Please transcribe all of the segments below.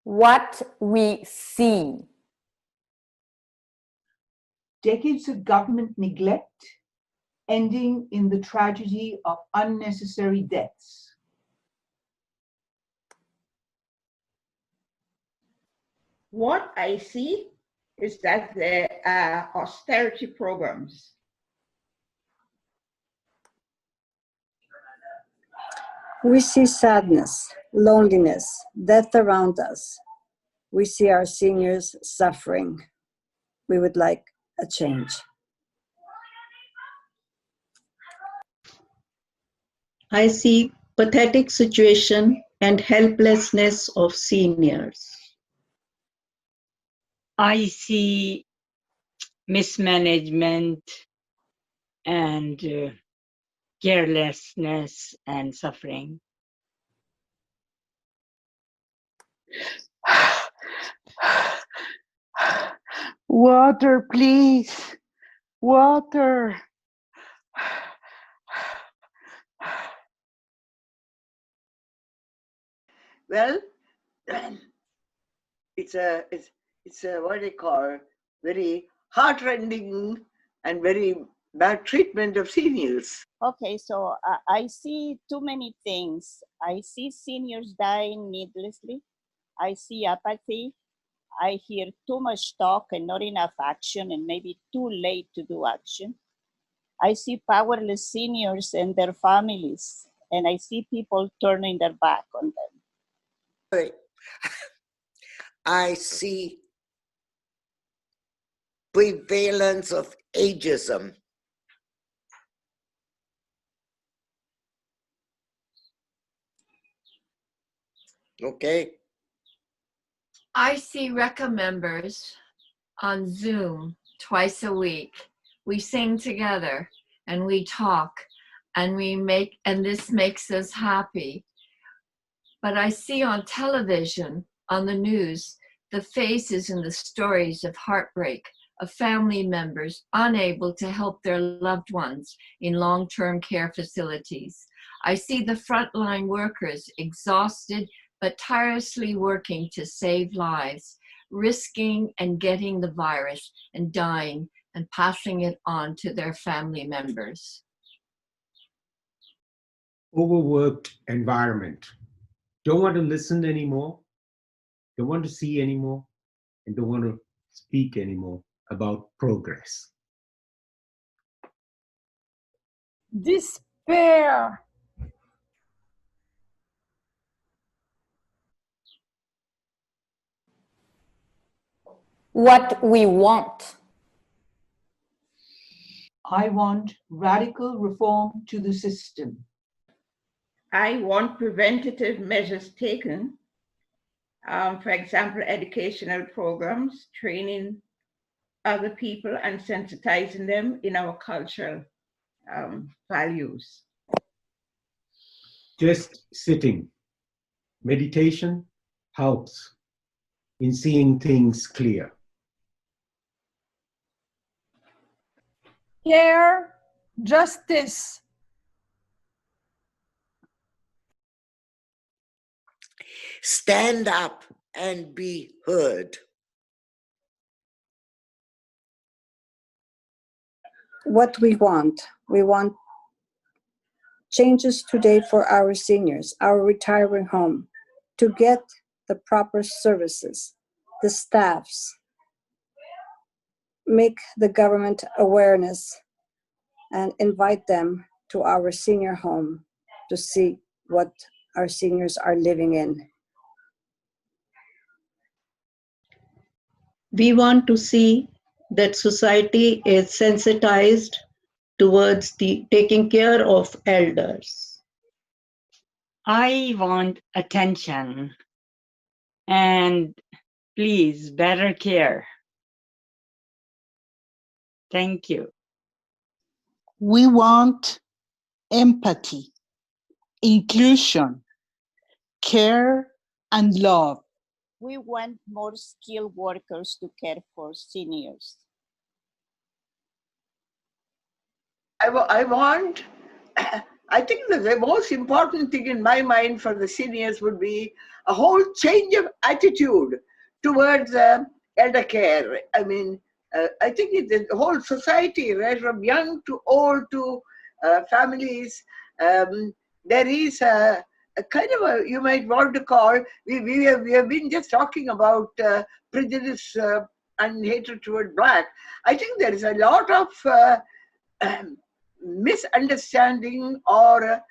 What we see. Decades of government neglect, ending in the tragedy of unnecessary deaths. What I see is that there are austerity programs. We see sadness, loneliness, death around us. We see our seniors suffering. We would like a change. I see pathetic situation and helplessness of seniors. I see mismanagement and carelessness and suffering. Water, please. Water. Well, it's a what they call very heartrending and very bad treatment of seniors. Okay, so I see too many things. I see seniors dying needlessly. I see apathy. I hear too much talk and not enough action, and maybe too late to do action. I see powerless seniors and their families, and I see people turning their back on them. I see prevalence of ageism. Okay. I see Recaa members on Zoom twice a week. We sing together and we talk and this makes us happy. But I see on television, on the news, the faces and the stories of heartbreak of family members unable to help their loved ones in long-term care facilities. I see the frontline workers exhausted but tirelessly working to save lives, risking and getting the virus and dying and passing it on to their family members. Overworked environment. Don't want to listen anymore, don't want to see anymore, and don't want to speak anymore about progress. Despair. What we want. I want radical reform to the system. I want preventative measures taken. For example, educational programs, training other people and sensitizing them in our cultural values. Just sitting. Meditation helps in seeing things clear. Care, justice. Stand up and be heard. What we want changes today for our seniors, our retiring home, to get the proper services, the staffs, make the government awareness and invite them to our senior home to see what our seniors are living in. We want to see that society is sensitized towards the taking care of elders. I want attention and please better care. Thank you. We want empathy, inclusion, care, and love. We want more skilled workers to care for seniors. I want I think that the most important thing in my mind for the seniors would be a whole change of attitude towards elder care. I mean, I think it's the whole society, right, from young to old to families. There is a kind of a, you might want to call, we have been just talking about prejudice and hatred toward black. I think there is a lot of misunderstanding or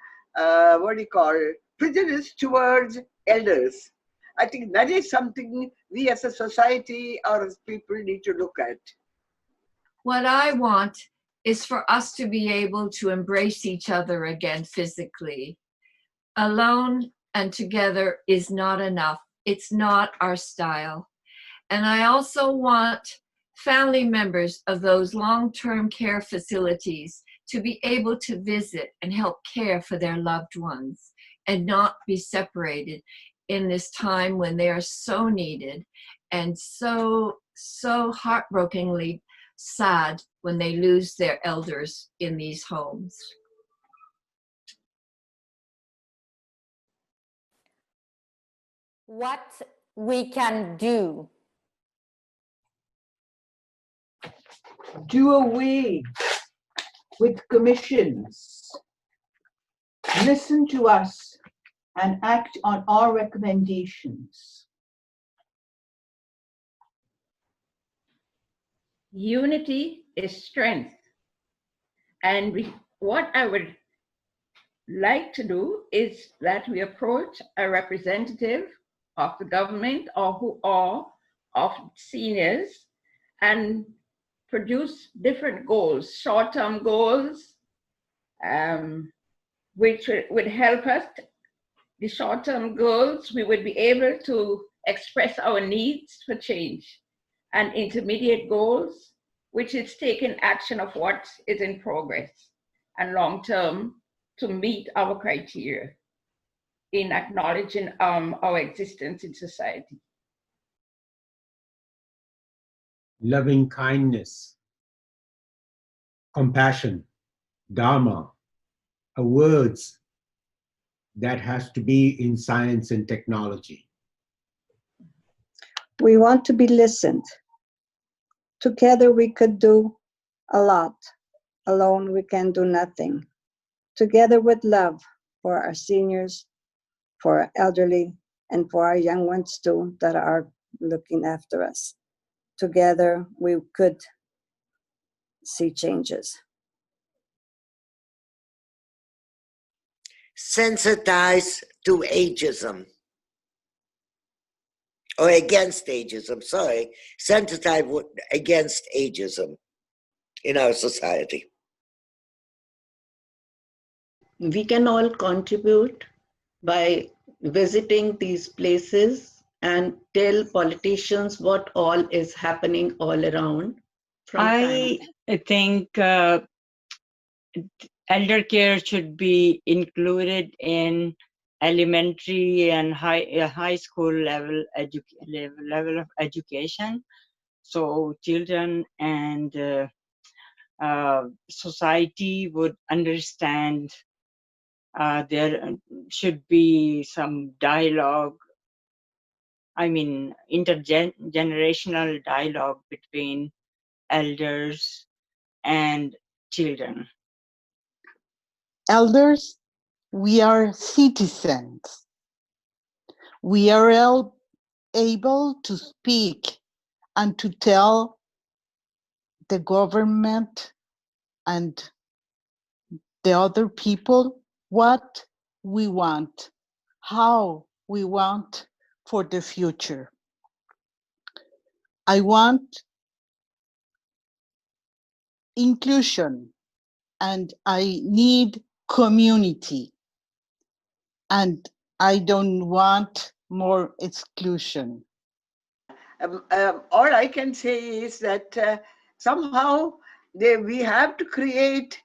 what do you call prejudice towards elders. I think that is something we as a society or as people need to look at. What I want is for us to be able to embrace each other again physically. Alone and together is not enough. It's not our style. And I also want family members of those long-term care facilities to be able to visit and help care for their loved ones and not be separated in this time when they are so needed and so heartbrokenly sad when they lose their elders in these homes. What we can do. Do away with commissions. Listen to us and act on our recommendations. Unity is strength. And what I would like to do is that we approach a representative of the government or of seniors and produce different goals, short-term goals, which would help us. The short-term goals, we would be able to express our needs for change, and intermediate goals, which is taking action of what is in progress, and long-term to meet our criteria in acknowledging our existence in society. Loving kindness, compassion, dharma are words that has to be in science and technology. We want to be listened. Together we could do a lot. Alone we can do nothing. Together with love for our seniors, for our elderly, and for our young ones too that are looking after us. Together we could see changes. Sensitize to ageism. Or against ageism, sorry. Sensitize against ageism in our society. We can all contribute by visiting these places and tell politicians what all is happening all around. I think elder care should be included in elementary and high school level of education, so children and society would understand. There should be some dialogue, I mean intergenerational dialogue between elders and children. Elders, we are citizens. We are all able to speak and to tell the government and the other people what we want, how we want for the future. I want inclusion and I need community, and I don't want more exclusion. All I can say is that somehow we have to create,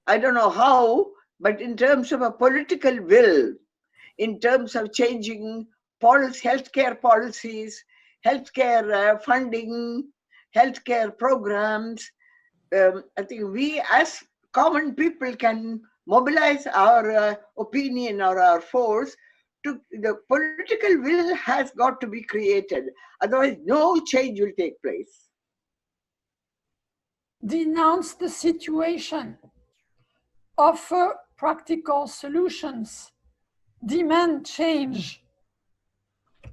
I don't know how, but in terms of a political will, in terms of changing healthcare policies, healthcare funding, healthcare programs, I think we as common people can mobilize our opinion or our force. The political will has got to be created. Otherwise, no change will take place. Denounce the situation. Offer practical solutions. Demand change.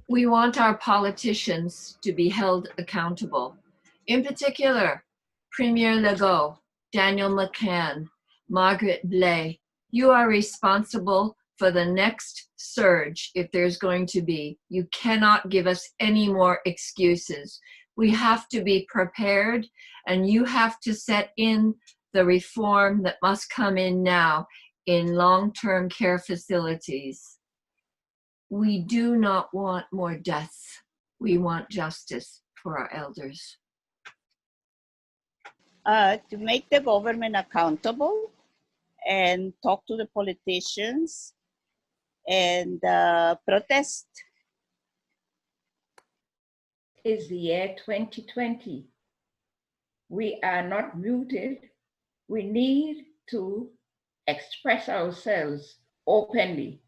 We want our politicians to be held accountable. In particular, Premier Legault, Daniel McCann, Margaret Blais, you are responsible for the next surge if there's going to be. You cannot give us any more excuses. We have to be prepared, and you have to set in the reform that must come in now in long-term care facilities. We do not want more deaths. We want justice for our elders. To make the government accountable and talk to the politicians and protest. Is the year 2020. We are not muted. We need to express ourselves openly